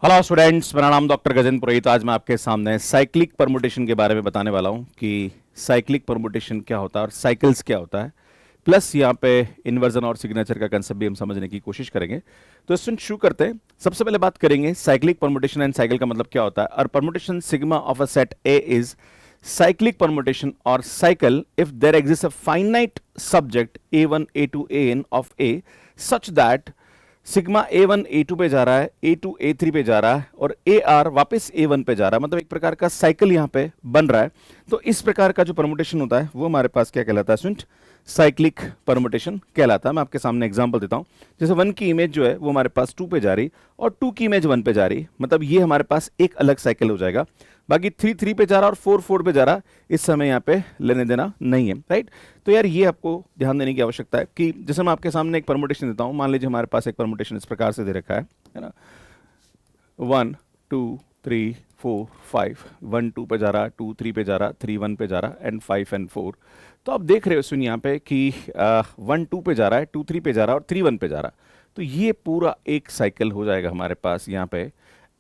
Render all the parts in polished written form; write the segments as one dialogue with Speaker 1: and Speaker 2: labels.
Speaker 1: Hello students, मेरा नाम doctor Gajendra पुरोहित। आज मैं आपके सामने साइक्लिक परमुटेशन के बारे में बताने वाला हूं कि साइक्लिक परमुटेशन क्या होता है और साइकिल्स क्या होता है। प्लस यहाँ पे इन्वर्जन और सिग्नेचर का कंसेप्ट भी हम समझने की कोशिश करेंगे। तो स्टूडेंट शुरू करते हैं। सबसे पहले बात करेंगे साइक्लिक परमुटेशन एंड साइकिल का मतलब क्या होता है। और permutation sigma of a set A is cyclic permutation or cycle if there exists a finite subject a1 a2 an of a such that sigma a1 a2 पे जा रहा है, a2 a3 पे जा रहा है और ar वापस a1 पे जा रहा है। मतलब एक प्रकार का साइकिल यहाँ पे बन रहा है। तो इस प्रकार का जो परमुटेशन होता है वो हमारे पास क्या कहलाता है स्टूडेंट? साइक्लिक परमुटेशन कहलाता है। मैं आपके सामने एग्जांपल देता हूँ। जैसे 1 की इमेज जो है वो हमारे पास 2 पे जा रही और 2 की इमेज 1 पे जा रही, मतलब ये हमारे पास एक अलग साइकिल हो जाएगा। बाकी 3 3 पे जा रहा और 4 4 पे जा रहा, इस समय यहाँ पे लेने देना नहीं है, राइट। तो यार ये आपको ध्यान देने की आवश्यकता है कि जैसे मैं आपके सामने एक परमुटेशन देता हूँ। मान लीजिए हमारे पास एक परमुटेशन इस प्रकार से दे रखा है ना। 1 2 3 4 5, 1 2 पे जा रहा, 2 3 पे जा रहा, 3 1 पे जा रहा एंड 5 एंड 4। तो आप देख रहे हो सुन यहाँ पे कि 1 2 पे जा रहा है, 2 3 पे जा रहा और 3 1 पे जा रहा। तो ये पूरा एक साइकिल हो जाएगा हमारे पास यहाँ पे,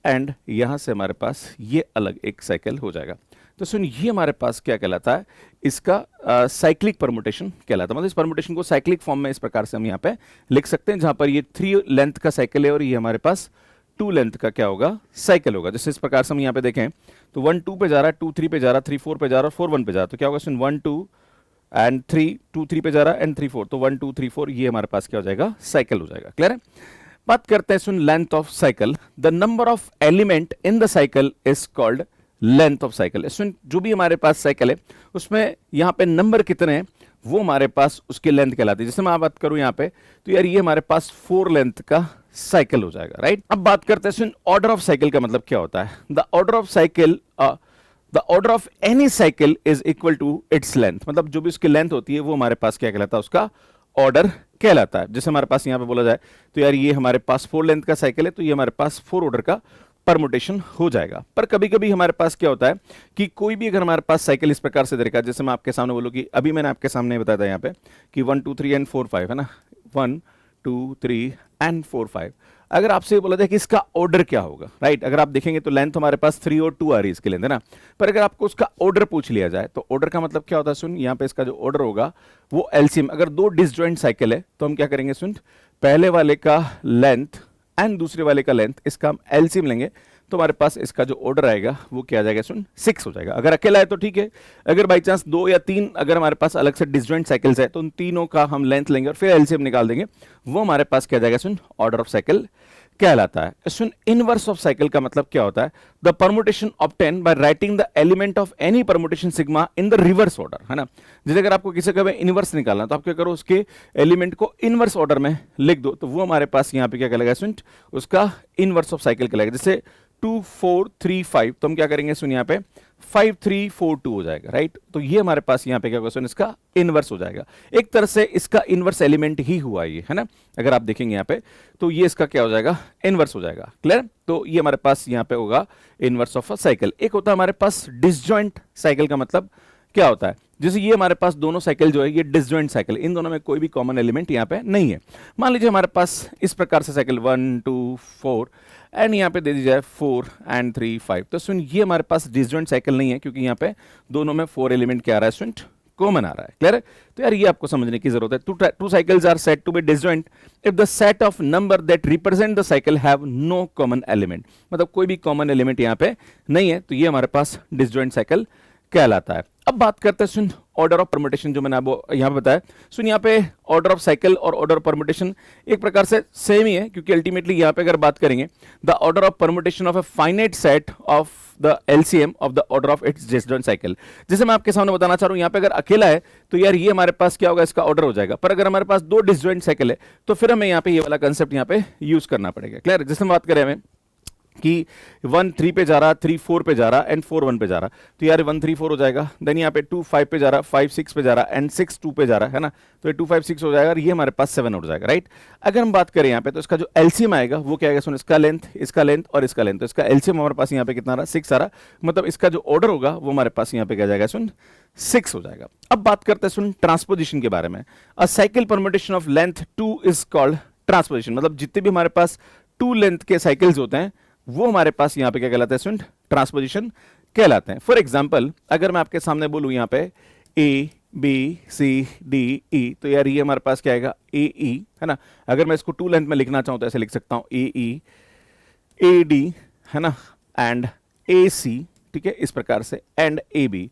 Speaker 1: एंड यहाँ से हमारे पास ये अलग एक साइकिल हो जाएगा। तो सुन ये हमारे पास क्या कहलाता है? इसका साइक्लिक परमुटेशन कहलाता है। मतलब इस परमुटेशन को साइक्लिक फॉर्म में इस प्रकार से हम यहाँ पे लिख सकते हैं, जहां पर ये 3 लेंथ का साइकिल है और ये हमारे पास 2 लेंथ का क्या होगा? साइकिल होगा। जैसे इस प्रकार से हम यहाँ पे देखें तो 1 2 पे जा रहा है, 2 3 पे जा रहा, 3 4 पे जा रहा, 4 1 पे जा रहा। तो क्या होगा सुन? 1 2 एंड 3, 2 3 पे जा रहा एंड 3 4। तो 1 2 3 4 ये हमारे पास क्या हो जाएगा? साइकिल हो जाएगा। क्लियर है? बात करते हैं सुन length of cycle. The number of element in the cycle is called length of cycle. सुन जो भी हमारे पास साइकिल है उसमें यहाँ पे नंबर कितने हैं वो हमारे पास उसकी लेंथ कहलाती है। जैसे मैं बात करूं यहाँ पे तो यार ये हमारे पास 4 लेंथ का साइकिल हो जाएगा, राइट। अब बात करते हैं सुन ऑर्डर ऑफ साइकिल का मतलब क्या होता है। The order of cycle the order of any cycle is equal to its length. मतलब जो भी उसकी लेंथ होती है वो हमारे पास क्या कहलाता है? उसका ऑर्डर कहलाता है। जैसे हमारे पास यहाँ पे बोला जाए तो यार ये हमारे पास 4 लेंथ का साइकिल है तो ये हमारे पास 4 ऑर्डर का परमुटेशन हो जाएगा। पर कभी कभी हमारे पास क्या होता है कि कोई भी अगर हमारे पास साइकिल इस प्रकार से दे रखा है, जैसे मैं आपके सामने बोलूँ कि अभी मैंने आपके सामने बताया था यहाँ पे कि 1 2 3 एंड 4 5 है ना, 1 2 3 एंड 4 5। अगर आपसे ये बोला जाए कि इसका ऑर्डर क्या होगा, राइट। अगर आप देखेंगे तो लेंथ हमारे पास 3 और 2 आ रही है इसके लेंथ, है ना। पर अगर आपको उसका ऑर्डर पूछ लिया जाए तो ऑर्डर का मतलब क्या होता है सुन? यहाँ पे इसका जो ऑर्डर होगा वो एलसीएम। अगर 2 डिसजॉइंट साइकिल है तो हम क्या करेंगे सुन? पहले वाले का लेंथ एंड दूसरे वाले का लेंथ, इसका हम एलसीएम लेंगे तो हमारे पास इसका जो ऑर्डर आएगा वो क्या आ जाएगा सुन? 6 हो जाएगा। अगर अकेला है तो ठीक है, अगर बाई चांस 2 या 3 अगर हमारे पास अलग से डिसजॉइंट साइकिल्स है तो उन तीनों का हम लेंथ लेंगे और फिर एलसीएम निकाल देंगे, वो हमारे पास क्या जाएगा सुन? ऑर्डर ऑफ साइकिल कहलाता है। सुन इनवर्स ऑफ साइकिल का मतलब क्या होता है? The permutation obtain by writing the element of any permutation sigma in the reverse order, है ना। जैसे अगर आपको किसी का इनवर्स निकालना तो आप क्या करो? उसके एलिमेंट को इनवर्स ऑर्डर में लिख दो, तो वो हमारे पास यहाँ पे क्या कहलाएगा सुन? उसका इनवर्स ऑफ साइकिल कहलाएगा। जैसे 2 4 3 5 तो हम क्या करेंगे सुन? यहाँ पे 5 3 4 2 हो जाएगा, राइट। तो ये हमारे पास यहाँ पे क्या होगा सुन? इसका इनवर्स हो जाएगा। एक तरह से इसका इनवर्स एलिमेंट ही हुआ ये, है ना। अगर आप देखेंगे यहाँ पे तो ये इसका क्या हो जाएगा? इनवर्स हो जाएगा। क्लियर? तो ये हमारे पास यहाँ पे होगा इनवर्स ऑफ अ साइकिल। एक होता है हमारे पास डिसजॉइंट साइकिल का मतलब क्या होता है? जैसे ये हमारे पास दोनों साइकिल जो है ये डिसजॉइंट साइकिल, इन दोनों में कोई भी कॉमन एलिमेंट यहाँ पे नहीं है। मान लीजिए हमारे पास इस प्रकार से साइकिल 1 2 4 एंड यहाँ पे दे दी जाए 4 एंड 3 5। तो सुन ये हमारे पास डिसजॉइंट साइकिल नहीं है क्योंकि यहाँ पे दोनों में 4 एलिमेंट क्या आ रहा है सुन? कॉमन आ रहा है। क्लियर है? तो यार ये आपको समझने की जरूरत है। Two cycles are said to be disjoint if the set of number that represent the cycle have no common element. मतलब कोई भी कॉमन एलिमेंट यहाँ पे नहीं है तो ये हमारे पास डिसजॉइंट साइकिल कहलाता है। अब बात करते हैं सुन ऑर्डर ऑफ परमुटेशन, जो मैंने आपको यहाँ पे बताया। सुन यहाँ पे ऑर्डर ऑफ साइकिल और ऑर्डर ऑफ परमुटेशन एक प्रकार से सेम ही है, क्योंकि अल्टीमेटली यहाँ पे अगर बात करेंगे the order of permutation of a finite set of the LCM of the order of its disjoint cycle. जैसे मैं आपके सामने बताना चाह रहा हूँ, यहाँ पे अगर अकेला है तो यार ये हमारे पास क्या होगा? इसका ऑर्डर हो जाएगा। पर अगर हमारे पास 2 डिसजॉइंट साइकिल है तो फिर हमें यहाँ पे ये वाला कंसेप्ट यहाँ पे यूज करना पड़ेगा। क्लियर? जैसे हम बात करें हमें कि 1 3 पे जा रहा, 3 4 पे जा रहा एंड 4 1 पे जा रहा, तो यार 1 3 4 हो जाएगा। देन यहाँ पे 2 5 पे जा रहा, 5 6 पे जा रहा एंड 6 2 पे जा रहा, है ना। तो ये 2 5 6 हो जाएगा और ये हमारे पास 7 हो जाएगा, राइट। अगर हम बात करें यहाँ पे तो इसका जो एलसीएम आएगा वो क्या आएगा सुन? इसका लेंथ और इसका लेंथ। तो इसका एलसीएम हमारे पास यहाँ पे कितना आ रहा? 6 आ रहा। मतलब इसका जो ऑर्डर होगा वो हमारे पास यहाँ पे क्या जाएगा सुन? 6 हो जाएगा। अब बात करते हैं सुन ट्रांसपोजिशन के बारे में। अ cycle permutation of length 2 is called transposition. मतलब जितने भी हमारे पास 2 लेंथ के साइकिल्स होते हैं वो हमारे पास यहाँ पे क्या कहलाता है स्टूडेंट, ट्रांसपोजिशन कहलाते हैं। फॉर एग्जाम्पल अगर मैं आपके सामने बोलूँ यहाँ पे A B C D E, तो यार ये हमारे पास क्या आएगा ए ई, है ना। अगर मैं इसको टू लेंथ में लिखना चाहूँ तो ऐसे लिख सकता हूँ ए ई ए डी, है ना, एंड ए सी, ठीक है, इस प्रकार से, एंड ए बी।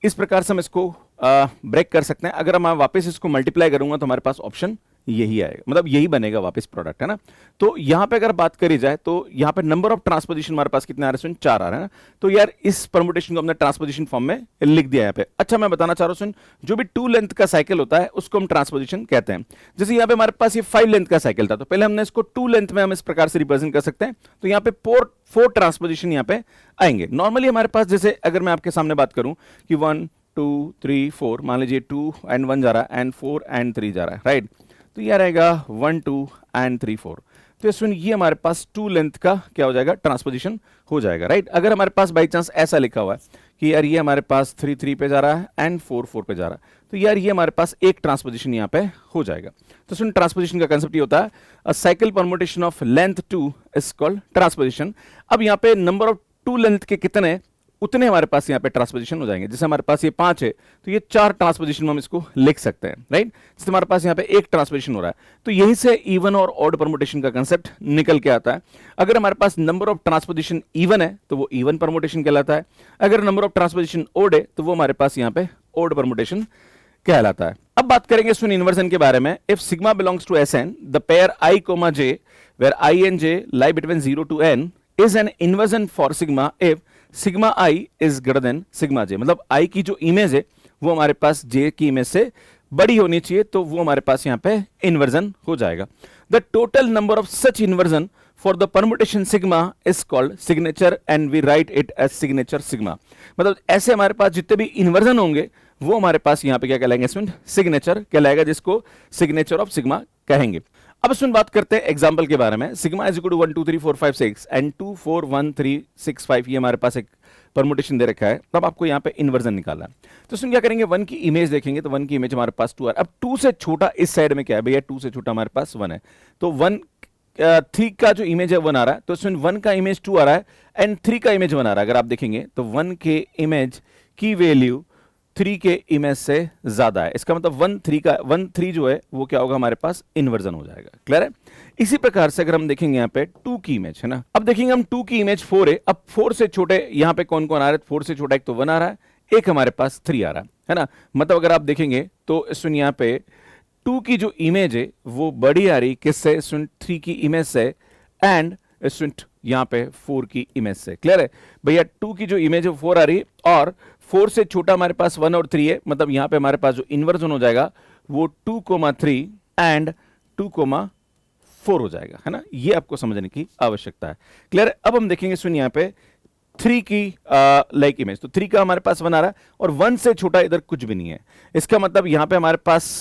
Speaker 1: इस प्रकार से हम इसको ब्रेक कर सकते हैं। अगर मैं वापस इसको मल्टीप्लाई करूंगा तो हमारे पास ऑप्शन यही आएगा, मतलब यही बनेगा वापस प्रोडक्ट, है ना। तो यहां पे अगर बात करी जाए तो यहां पे नंबर ऑफ ट्रांसपोजिशन हमारे पास कितने आ रहे हैं, 4 आ रहे हैं ना। तो यार इस परमुटेशन को हमने ट्रांसपोजिशन फॉर्म में लिख दिया यहाँ पे। अच्छा मैं बताना चाह रहा हूँ, जो भी 2 लेंथ का साइकिल होता है उसको हम ट्रांसपोजिशन कहते हैं। जैसे यहाँ पे हमारे पास ये 5 लेंथ का साइकिल था, तो पहले हमने इसको 2 लेंथ में हम इस प्रकार से रिप्रेजेंट कर सकते हैं। तो यहाँ पे 4 ट्रांसपोजिशन यहाँ पे आएंगे। नॉर्मली हमारे पास, जैसे अगर मैं आपके सामने बात करूं कि 1 2 3 4, मान लीजिए 2 एंड 1 जा रहा है एंड 4 एंड 3 जा रहा है, राइट। तो ये रहेगा 1 2 एंड 3 4। तो इसमें ये हमारे पास 2 लेंथ का क्या हो जाएगा, ट्रांसपोजिशन हो जाएगा, राइट। अगर हमारे पास बाई चांस ऐसा लिखा हुआ है कि यार ये हमारे पास 3 3 पे जा रहा है एंड 4 4 पे जा रहा है, तो यार ये हमारे पास एक ट्रांसपोजिशन यहाँ पे हो जाएगा। तो सुन, ट्रांसपोजिशन का कंसेप्ट ये होता है, अ cycle permutation of length 2 is called transposition. अब यहाँ पे नंबर ऑफ 2 लेंथ के कितने, उतने हमारे पास यहाँ पे ट्रांसपोजिशन हो जाएंगे। जैसे हमारे पास ये 5 है तो ये 4 ट्रांसपोजिशन में हम इसको लिख सकते हैं, राइट। जैसे हमारे पास यहाँ पे एक ट्रांसपोजिशन हो रहा है, तो यहीं से इवन और ऑड परमुटेशन का कंसेप्ट निकल के आता है। अगर हमारे पास नंबर ऑफ ट्रांसपोजिशन इवन है तो वो इवन परमुटेशन कहलाता है। अगर नंबर ऑफ ट्रांसपोजिशन ओड है तो वो हमारे पास यहाँ पे ओड परमुटेशन कहलाता है। अब बात करेंगे स्टूडेंट इन्वर्जन के बारे में। If sigma belongs to S N, the pair I comma J where I and J lie between 0 to n is an inversion for sigma if sigma I is greater than sigma J. मतलब I की जो image है वो हमारे पास जे की image से बड़ी होनी चाहिए, तो वो हमारे पास यहाँ पे इन्वर्जन हो जाएगा। The total number of such inversion for the permutation sigma is called signature and we write it as signature sigma. मतलब ऐसे हमारे पास जितने भी इन्वर्जन होंगे वो हमारे पास यहाँ पे क्या कहलाएंगे स्टूडेंट, सिग्नेचर कहलाएगा, जिसको सिग्नेचर ऑफ सिग्मा कहेंगे। अब इसमें बात करते हैं एग्जांपल के बारे में। Sigma is equal to 1 2 3 4 5 6 and 2 4 1 3 6 5, ये हमारे पास एक परमुटेशन दे रखा है। तब आपको यहाँ पे इन्वर्जन निकालना है। तो इसमें क्या करेंगे, 1 की इमेज देखेंगे तो 1 की इमेज हमारे पास 2 आ रहा है। अब 2 से छोटा इस साइड में क्या है भैया, 2 से छोटा हमारे पास 1 है, तो 1 3 का जो इमेज है 1 आ रहा है, तो इसमें 1 का इमेज 2 आ रहा है एंड 3 का इमेज 1 आ रहा है। अगर आप देखेंगे तो 1 के इमेज की वैल्यू 3 के इमेज से ज्यादा है। इसका मतलब 1 3 जो है वो क्या होगा, हमारे पास इन्वर्जन हो जाएगा। क्लियर है। इसी प्रकार से अगर हम देखेंगे यहाँ पे 2 की इमेज है ना, अब देखेंगे हम 2 की इमेज 4 है। अब 4 से छोटे यहाँ पे कौन कौन आ रहा है, 4 से छोटा एक तो 1 आ रहा है, एक हमारे पास 3 आ रहा है ना। मतलब अगर आप देखेंगे तो इसमें यहाँ पे 2 की जो इमेज है वो बड़ी आ रही किससे, इसमें 3 की इमेज से एंड इसमें यहाँ पे 4 की इमेज से। क्लियर है भैया, 2 की जो इमेज है 4 आ रही और 4 से छोटा हमारे पास 1 और 3 है। मतलब यहाँ पे हमारे पास जो इन्वर्जन हो जाएगा वो 2,3 एंड 2,4 हो जाएगा, है ना। ये आपको समझने की आवश्यकता है। क्लियर है। अब हम देखेंगे सुन यहाँ पे 3 की लाइक इमेज, तो 3 का हमारे पास 1 आ रहा है और 1 से छोटा इधर कुछ भी नहीं है। इसका मतलब यहाँ पे हमारे पास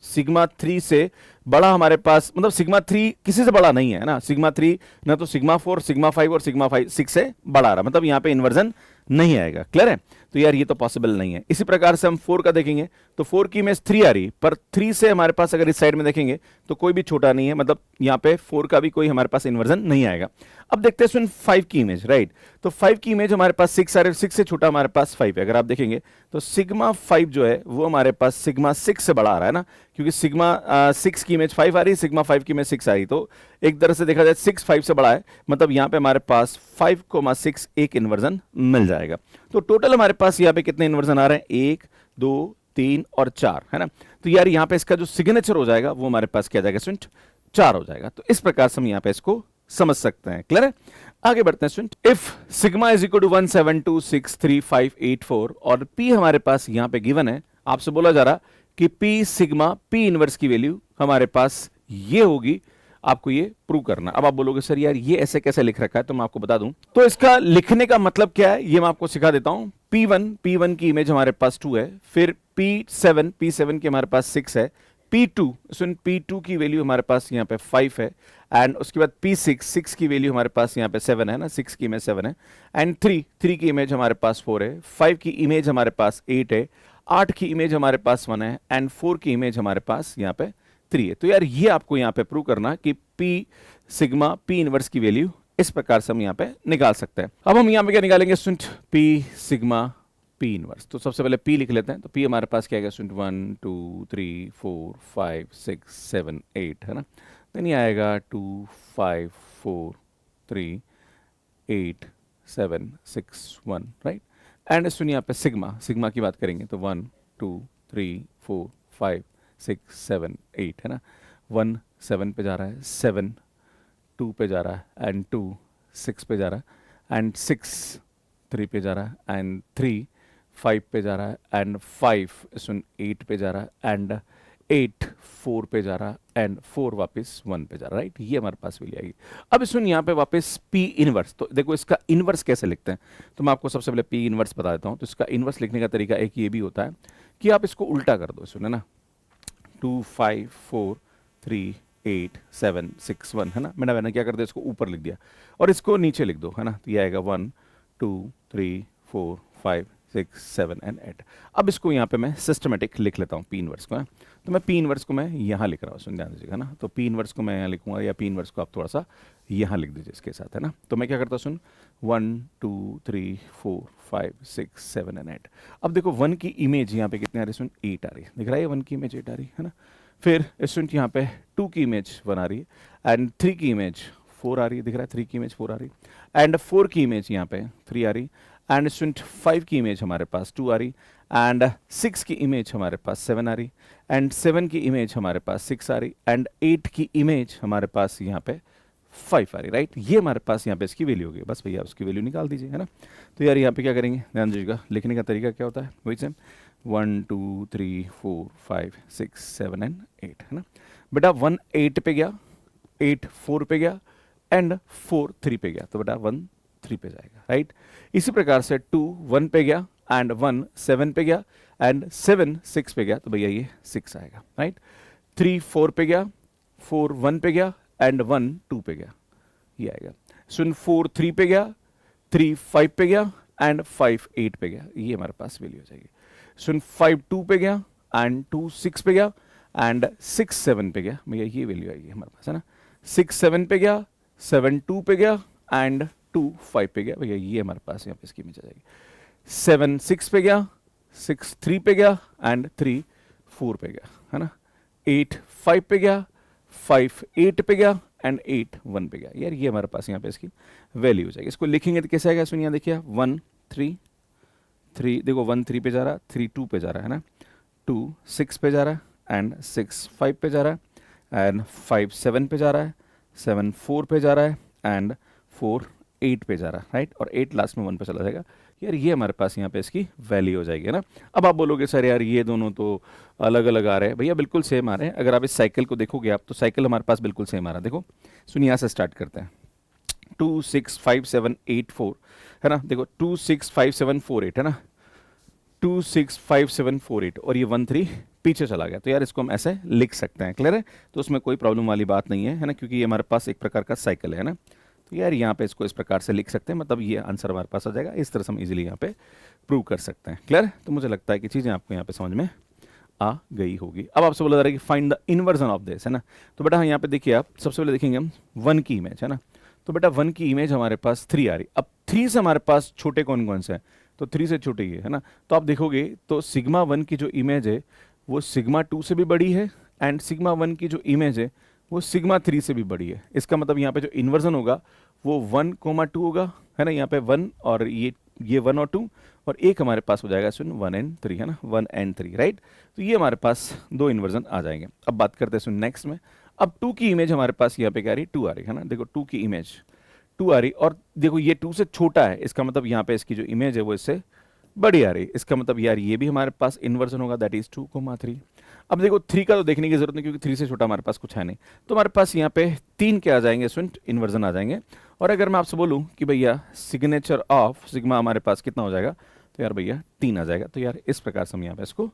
Speaker 1: सिग्मा 3 से बड़ा हमारे पास, मतलब सिग्मा 3 किसी से बड़ा नहीं है ना। सिग्मा 3 ना तो सिग्मा 4, सिग्मा 5 और सिग्मा 5 6 से बड़ा आ रहा है, मतलब यहाँ पे इन्वर्जन नहीं आएगा। क्लियर है। तो यार ये तो पॉसिबल नहीं है। इसी प्रकार से हम 4 का देखेंगे तो 4 की इमेज 3 आ रही, पर 3 से हमारे पास अगर इस साइड में देखेंगे तो कोई भी छोटा नहीं है, मतलब यहाँ पे 4 का भी कोई हमारे पास इन्वर्जन नहीं आएगा। अब देखते हैं 5 की इमेज, राइट। तो 5 की इमेज हमारे पास 6 आ रही, 6 से छोटा हमारे पास 5 है। अगर आप देखेंगे तो सिग्मा 5 जो है वो हमारे पास सिग्मा 6 से बड़ा आ रहा है ना, क्योंकि सिग्मा 6 की इमेज 5 आ रही है, सिग्मा 5 की इमेज 6 आ रही, तो एक तरह से देखा जाए 6 5 से बड़ा है, मतलब यहाँ पे हमारे पास 5,6 एक इन्वर्जन मिल जाएगा। तो टोटल हमारे पास यहाँ पे कितने इन्वर्जन आ रहे हैं, 1 2 3 और 4, है ना। तो यार यहाँ पे इसका जो सिग्नेचर हो जाएगा वो हमारे पास क्या जाएगा स्टूडेंट, 4 हो जाएगा। तो इस प्रकार से हम यहाँ पे इसको समझ सकते हैं। क्लियर है। आगे बढ़ते हैं student. If sigma is equal to 1 7 2 6 3 5 8 4 और P हमारे पास यहाँ पे गिवन है, आपसे बोला जा रहा कि P सिग्मा P इनवर्स की वैल्यू हमारे पास ये होगी, आपको ये प्रूव करना। अब आप बोलोगे सर यार ये ऐसे कैसे लिख रखा है, तो मैं आपको बता दूं। तो इसका लिखने का मतलब क्या है ये मैं आपको सिखा देता हूं। P1 की इमेज हमारे पास 2 है, फिर P7 की हमारे पास 6 है, P2 की वैल्यू हमारे पास यहाँ पे 5 है एंड उसके बाद P6 की वैल्यू हमारे पास यहाँ पे 7 है ना, 6 की इमेज 7 है एंड 3 की इमेज हमारे पास 4 है, 5 की इमेज हमारे पास 8 है, 8 की इमेज हमारे पास 1 है एंड 4 की इमेज हमारे पास यहाँ पे 3 है। तो यार ये आपको यहाँ पे प्रूव करना कि P सिग्मा P इनवर्स की वैल्यू इस प्रकार से हम यहाँ पे निकाल सकते हैं। अब हम यहाँ पे क्या निकालेंगे student, P sigma P inverse. तो सबसे पहले पी लिख लेते हैं। तो पी हमारे पास क्या आएगा स्टूडेंट, 1 2 3 4 5 6 7 8 है ना। देन ये आएगा 2 5 4 3 8 7 6 1 राइट। एंड स्टूडेंट यहाँ पे सिग्मा, सिग्मा की बात करेंगे तो 1 2 3 4 5 6 7 8 है ना। 1 7 पे जा रहा है, 7 2 पे जा रहा है, एंड 2 6 पे जा रहा है, एंड 6 3 पे जा रहा है, एंड 3 5 पे जा रहा है, एंड 5 सुन 8 पे जा रहा है, एंड 8 4 पे जा रहा है, एंड 4 वापस 1 पे जा रहा है राइट। ये हमारे पास मिल जाएगी। अब सुन यहाँ पे वापस P इनवर्स। तो देखो इसका इनवर्स कैसे लिखते हैं, तो मैं आपको सबसे पहले P इनवर्स बता देता हूँ। तो इसका इनवर्स लिखने का तरीका एक ये भी होता है कि आप इसको उल्टा कर दो, सुने ना, 2 5 4 3 8 7 6 1 है ना। मैंने क्या कर दिया, इसको ऊपर लिख दिया और इसको नीचे लिख दो है ना। तो ये आएगा 1 2 3 4 5 6 7 एंड 8। अब इसको यहाँ पे मैं सिस्टमेटिक लिख लेता हूँ पी इनवर्स को है। तो मैं पी इनवर्स को मैं यहाँ लिख रहा हूँ, सुन ध्यान दीजिएगा ना। तो पी इनवर्स को मैं यहाँ लिखूंगा, या पी इनवर्स को आप थोड़ा सा यहाँ लिख दीजिए इसके साथ है ना। तो मैं क्या करता हूँ सुन, 1 2 3 4 5 6 7 एंड 8। अब देखो 1 की इमेज यहाँ पे कितने आ रही है सुन, 8 आ रही है, दिख रहा है 1 की इमेज 8 आ रही है ना। फिर स्टूडेंट यहाँ पे 2 की इमेज 1 आ रही है, एंड 3 की इमेज 4 आ रही है, दिख रहा है 3 की इमेज 4 आ रही है, एंड 4 की इमेज यहाँ पे 3 आ रही, एंड स्टूडेंट 5 की इमेज हमारे पास 2 आ रही, एंड 6 की इमेज हमारे पास 7 आ रही, एंड 7 की इमेज हमारे पास 6 आ रही, एंड 8 की इमेज हमारे पास यहाँ पे 5 आ रही राइट। ये हमारे पास यहाँ पे इसकी वैल्यू होगी। बस भैया उसकी वैल्यू निकाल दीजिए है ना। तो यार यहाँ पे क्या करेंगे, ध्यान दीजिएगा, लिखने का तरीका क्या होता है वही सेम, 1 2 3 4 5 6 7 एंड 8 है ना। बेटा 1 8 पे गया, 8 4 पे गया, एंड 4 3 पे गया, तो बेटा 1 3 पे जाएगा राइट। इसी प्रकार से 2 1 पे गया, एंड 1 7 पे गया, एंड 7 6 पे गया, तो भैया ये 6 आएगा राइट। 3 4 पे गया, 4 1 पे गया, एंड 1 2 पे गया, ये आएगा। सुन 4 3 पे गया, 3 5 पे गया, एंड 5 8 पे गया, ये हमारे पास वैल्यू हो जाएगी। सुन 5 2 पे गया, एंड 2 6 पे गया, एंड 6 7 पे गया, भैया ये वैल्यू आएगी हमारे पास है ना। 6 7 पे गया, 7 2 पे गया, एंड 2 5 पे गया, भैया ये हमारे पास यहाँ पे इसकी इमेज आ जाएगी। 7 6 पे गया, 6 3 पे गया, एंड 3 4 पे गया है ना। 8 5 पे गया, 5 8 पे गया, एंड 8 1 पे गया, यार ये हमारे पास यहाँ पे इसकी वैल्यू हो जाएगी। इसको लिखेंगे तो कैसे आएगा, सुनिए देखिए 1 3 3, देखो 1 3 पे जा रहा है, 3 2 पे जा रहा है ना, 2 6 पे जा रहा है, एंड 6 5 पे जा रहा है, एंड 5 7 पे जा रहा है, 7 4 पे जा रहा है, एंड 4 8 पे जा रहा है राइट। और 8 लास्ट में 1 पे चला जाएगा, यार ये हमारे पास यहाँ पे इसकी वैल्यू हो जाएगी ना। अब आप बोलोगे सर यार ये दोनों तो अलग अलग आ रहे हैं, भैया बिल्कुल सेम आ रहे हैं। अगर आप इस साइकिल को देखोगे आप, तो साइकिल हमारे पास बिल्कुल सेम आ रहा है। देखो सुनिए यहाँ से स्टार्ट करते हैं, 2 6 5 7 8 4 है ना। देखो 2 6 5 7 4 8 है ना, 2 6 5 7 4 8, और ये 1 3 पीछे चला गया, तो यार इसको हम ऐसे लिख सकते हैं, क्लियर है। तो उसमें कोई प्रॉब्लम वाली बात नहीं है ना, क्योंकि ये हमारे पास एक प्रकार का साइकिल है ना। तो यार यहाँ पे इसको इस प्रकार से लिख सकते हैं, मतलब ये आंसर हमारे पास आ जाएगा। इस तरह से हम इजीली यहाँ पे प्रूव कर सकते हैं, क्लियर है। तो मुझे लगता है कि चीज़ें आपको यहाँ पे समझ में आ गई होगी। अब आपसे बोला जा रहा है कि find the inversion of this है ना। तो बेटा यहाँ पे देखिए, आप सबसे पहले देखेंगे हम 1 की इमेज है ना। तो बेटा 1 की इमेज हमारे पास 3 आ रही। अब 3 से हमारे पास छोटे कौन कौन से हैं, तो 3 से छोटे ही है ना। तो आप देखोगे तो सिग्मा 1 की जो इमेज है वो सिग्मा 2 से भी बड़ी है, एंड सिग्मा 1 की जो इमेज है वो सिग्मा 3 से भी बड़ी है। इसका मतलब यहाँ पे जो इन्वर्जन होगा वो 1 2 होगा है ना। यहाँ पे 1 और ये 1 और 2, और एक हमारे पास हो जाएगा सुन 1 and 3 है ना, 1 and 3 राइट। तो ये हमारे पास 2 इन्वर्जन आ जाएंगे। अब बात करते हैं सुन नेक्स्ट में। अब 2 की इमेज हमारे पास यहाँ पे क्या आ रही, 2 आ रही है ना। देखो 2 की इमेज 2 आ रही, और देखो ये 2 से छोटा है, इसका मतलब यहाँ पे इसकी जो इमेज है वो इससे बड़ी आ रही। इसका मतलब यार ये भी हमारे पास इन्वर्जन होगा, दैट इज 2 3। अब देखो 3 का तो देखने की जरूरत नहीं, क्योंकि 3 से छोटा हमारे पास कुछ है नहीं। तो हमारे पास यहाँ पे 3 क्या आ जाएंगे स्टूडेंट, इन्वर्जन आ जाएंगे। और अगर मैं आपसे बोलूँ कि भैया सिग्नेचर ऑफ सिग्मा हमारे पास कितना हो जाएगा, तो यार भैया 3 आ जाएगा। तो यार इस प्रकार से हम यहाँ पे इसको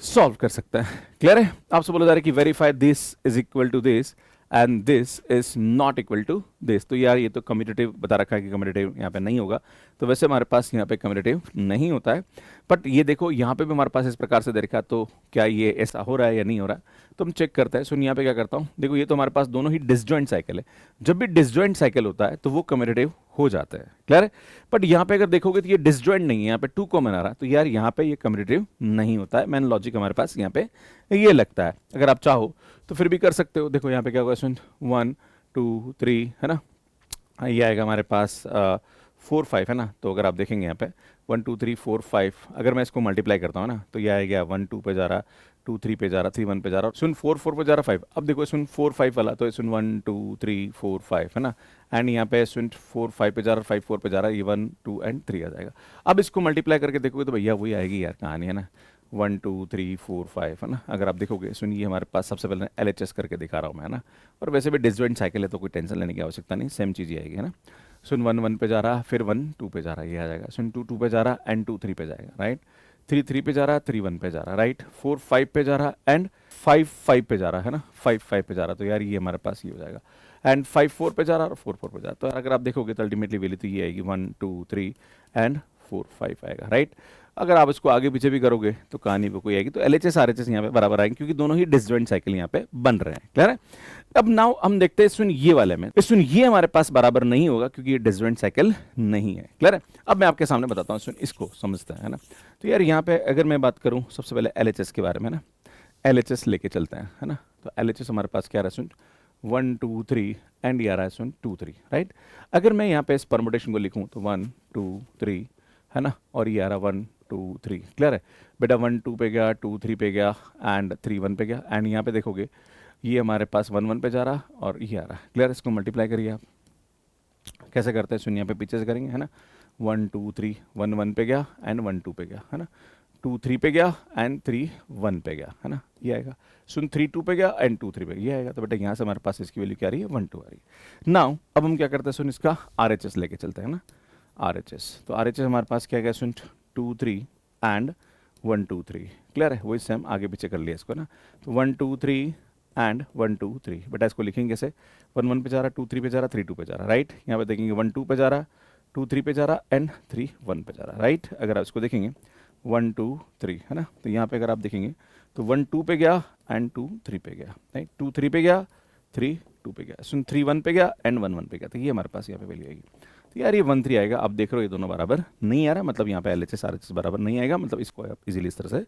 Speaker 1: सॉल्व कर सकते हैं, क्लियर है। आपसे बोला जा रहा है कि verify this is equal to this and this is not equal to this. तो यार ये तो कम्यूटेटिव बता रखा है कि कम्यूटेटिव यहाँ पे नहीं होगा, तो वैसे हमारे पास यहाँ पे कम्यूटेटिव नहीं होता है। बट ये देखो यहाँ पे भी हमारे पास इस प्रकार से दे रखा, तो क्या ये ऐसा हो रहा है या नहीं हो रहा है, तो हम चेक करते हैं। सुन यहाँ पे क्या करता हूँ, देखो ये तो हमारे पास दोनों ही डिसजॉइंट साइकिल है। जब भी डिसजॉइंट साइकिल होता है तो वो कम्यूटेटिव हो जाता है, क्लियर है। बट यहाँ पे अगर देखोगे तो ये डिसजॉइंट नहीं है, यहाँ पे 2 कॉमन आ रहा है, तो यार यहाँ पे ये कम्यूटेटिव नहीं होता है। मैन लॉजिक हमारे पास यहाँ पे ये लगता है। अगर आप चाहो तो फिर भी कर सकते हो। देखो यहाँ पे क्या होगा, सुन 1 2 3 है ना, ये आएगा हमारे पास 4 5 है ना। तो अगर आप देखेंगे यहाँ पे 1 2 3 4 5, अगर मैं इसको मल्टीप्लाई करता हूँ ना, तो ये आएगा 1 2 पे जा रहा, 2 3 पे जा रहा, 3 1 पे जा रहा, सुन 4 4 पे जा रहा 5। अब देखो सुन 4 5 वाला, तो सुन 1 2 3 4 5 है ना, एंड यहाँ पे सुन 4 5 पे जा रहा, 5 4 पे जा रहा, ये 1 2 एंड 3 आ जाएगा। अब इसको मल्टीप्लाई करके देखोगे तो भैया वही आएगी यार कहानी, है ना, 1 2 3 4 5 है ना। अगर आप देखोगे सुनिए हमारे पास सबसे पहले LHS करके दिखा रहा हूँ मैं, है ना। और वैसे भी डिसजॉइंट साइकिल है तो कोई टेंशन लेने की आवश्यकता नहीं, सेम चीज़ ही आएगी, है ना। सुन 1 1 पे जा रहा, फिर 1 2 पे जा रहा, ये आ जाएगा। सुन 2 2 पे जा रहा एंड 2 3 पे जाएगा, राइट। 3 3 पे जा रहा, 3 1 पे जा रहा, राइट। 4 5 पे जा रहा एंड 5 5 पे जा रहा, है ना, 5 5 पे जा रहा, तो यार ये हमारे पास ये हो जाएगा। एंड 5 4 पे जा रहा और 4 4 पे जा रहा, तो अगर आप देखोगे तो अल्टीमेटली वैल्यू तो ये आएगी 1 2 3 एंड 4 5 आएगा, राइट। अगर आप इसको आगे पीछे भी करोगे तो कहानी पे कोई आएगी। तो LHS RHS यहाँ पे बराबर आएंगे क्योंकि दोनों ही डिसजॉइंट साइकिल यहाँ पे बन रहे हैं, क्लियर है। अब नाउ हम देखते हैं सुन ये वाले में, सुन ये हमारे पास बराबर नहीं होगा क्योंकि ये डिसजॉइंट साइकिल नहीं है, क्लियर है। अब मैं आपके सामने बताता हूँ, सुन इसको समझते हैं, है ना। तो यार यहाँ पे अगर मैं बात करूँ सबसे पहले LHS के बारे में ना, LHS लेके चलते हैं, है ना। तो LHS हमारे पास क्या रहा है, सुन 1 2 3 एंड ये आ रहा है सुन 2 3, राइट। अगर मैं यहाँ पे इस परमुटेशन को लिखूँ तो 1 2 3 है ना, और ये आ रहा 1 2 3, क्लियर है बेटा। 1 2 पे गया, 2 3 पे गया एंड 3 1 पे गया, एंड यहाँ पे देखोगे ये हमारे पास 1 1 पे जा रहा और ये आ रहा, क्लियर। इसको मल्टीप्लाई करिए आप, कैसे करते हैं सुन, यहाँ पे पीछे से करेंगे, है ना। 1 2 3 1 1 पे गया एंड 1 2 पे गया, है ना। 2 3 पे गया एंड 3 1 पे गया, है ना, ये आएगा। सुन 3 2 पे गया एंड 2 3 पे गया, ये आएगा। तो बेटा यहाँ से हमारे पास इसकी वैल्यू क्या आ रही है, 1 2 आ रही है। नाउ अब हम क्या करते हैं सुन, इसका RHS लेके चलते हैं ना, RHS। तो RHS हमारे पास क्या गया सुन 2 3 एंड 1 2 3, क्लियर है। वही सेम आगे पीछे कर लिया इसको ना। तो 1 2 3 एंड 1 2 3, बेटा इसको लिखेंगे कैसे, 1 1 पे जा रहा, 2 3 पे जा रहा, 3 2 पे जा रहा, राइट। यहाँ पे देखेंगे 1 2 पे जा रहा, 2 3 पे जा रहा एंड 3 1 पे जा रहा, राइट। अगर आप इसको देखेंगे 1 2 3 है ना, तो यहाँ पे अगर आप देखेंगे तो 1 2 पे गया एंड 2 3 पे गया, राइट। 2 3 पे गया, 3 2 पे गया, सुन 3 1 पे गया एंड 1 1 पे गया, तो ये हमारे पास यहाँ पे वैल्यू आएगी। तो यार ये 1 3 आएगा। आप देख रहे हो ये दोनों बराबर नहीं आ रहा, मतलब यहाँ पे LHS RHS बराबर नहीं आएगा, मतलब इसको आप इजीली इस तरह से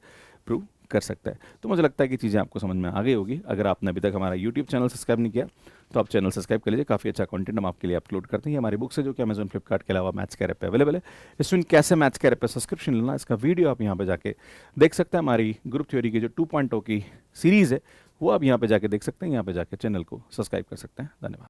Speaker 1: प्रूव कर सकते हैं। तो मुझे लगता है कि चीज़ें आपको समझ में आ गई होगी। अगर आपने अभी तक हमारा यूट्यूब चैनल सब्सक्राइब नहीं किया तो आप चैनल सब्सक्राइब कर लीजिए, काफ़ी अच्छा कंटेंट हम आपके लिए अपलोड करते हैं। हमारी बुक्स है जो कि अमेजन फ्लिपकार्ट के अलावा मैथ्स के ऐप पे अवेलेबल है। इसमें कैसे मैथ्स के ऐप पे सब्सक्रिप्शन लेना, इसका वीडियो आप यहाँ पे जाके देख सकते हैं। हमारी ग्रुप थ्योरी की जो 2.0 की सीरीज़ है वो आप यहाँ पे जाके देख सकते हैं, यहाँ पे जाके चैनल को सब्सक्राइब कर सकते हैं। धन्यवाद।